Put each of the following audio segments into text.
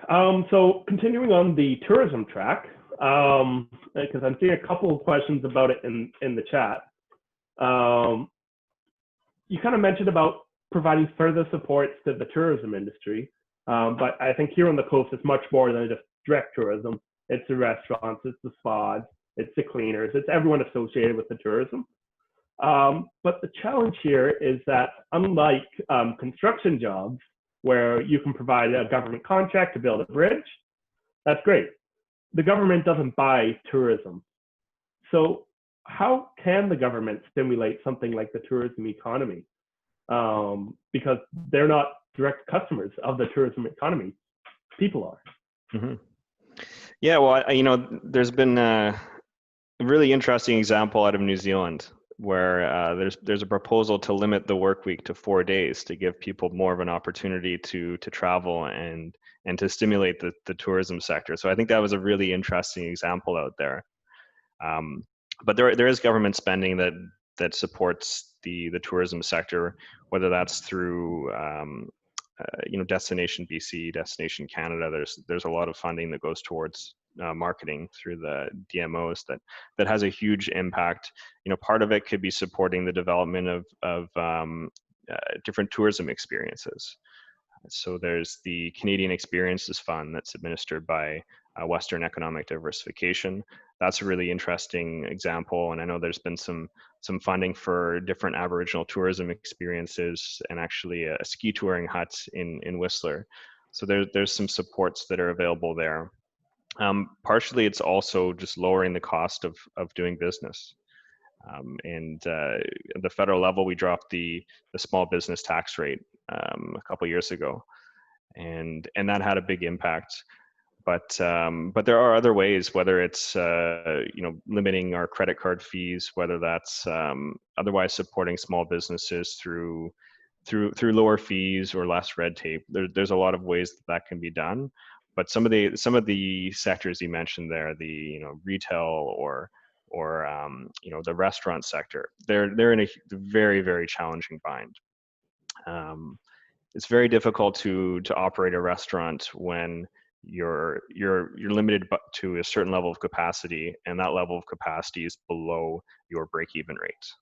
So continuing on the tourism track, because I'm seeing a couple of questions about it in the chat. You kind of mentioned about providing further supports to the tourism industry, but I think here on the coast, it's much more than just direct tourism. It's the restaurants, it's the spas, it's the cleaners, it's everyone associated with the tourism. But the challenge here is that unlike construction jobs, where you can provide a government contract to build a bridge, that's great. The government doesn't buy tourism. So how can the government stimulate something like the tourism economy? Because they're not direct customers of the tourism economy. People are. Mm-hmm. Yeah, well, there's been a really interesting example out of New Zealand where there's a proposal to limit the work week to 4 days to give people more of an opportunity to travel and to stimulate the tourism sector. So I think that was a really interesting example out there. But there is government spending that supports the tourism sector, whether that's through Destination BC, Destination Canada. There's a lot of funding that goes towards marketing through the DMOs that has a huge impact. Part of it could be supporting the development of different tourism experiences. So there's the Canadian Experiences Fund that's administered by Western Economic Diversification. That's a really interesting example, and I know there's been some funding for different Aboriginal tourism experiences and actually a ski touring hut in Whistler. So there's some supports that are available there. Partially, it's also just lowering the cost of doing business. At the federal level, we dropped the small business tax rate a couple years ago, and that had a big impact. But there are other ways, whether it's limiting our credit card fees, whether that's otherwise supporting small businesses through lower fees or less red tape. There's a lot of ways that can be done. But some of the sectors you mentioned there, the retail or the restaurant sector, they're in a very, very challenging bind. It's very difficult to operate a restaurant when you're limited to a certain level of capacity, and that level of capacity is below your break-even rate.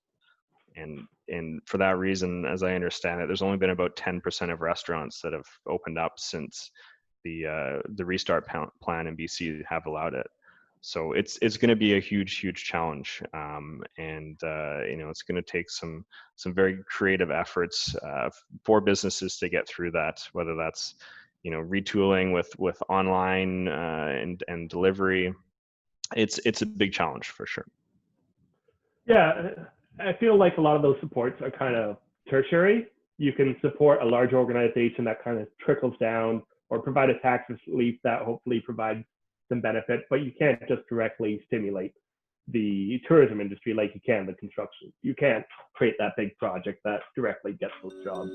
And for that reason, as I understand it, there's only been about 10% of restaurants that have opened up since the restart plan in BC have allowed it. So it's going to be a huge challenge, it's going to take some very creative efforts for businesses to get through that, whether that's retooling with online and delivery. It's a big challenge for sure. Yeah, I feel like a lot of those supports are kind of tertiary. You can support a large organization that kind of trickles down, or provide a tax relief that hopefully provides some benefit, but you can't just directly stimulate the tourism industry like you can the construction. You can't create that big project that directly gets those jobs.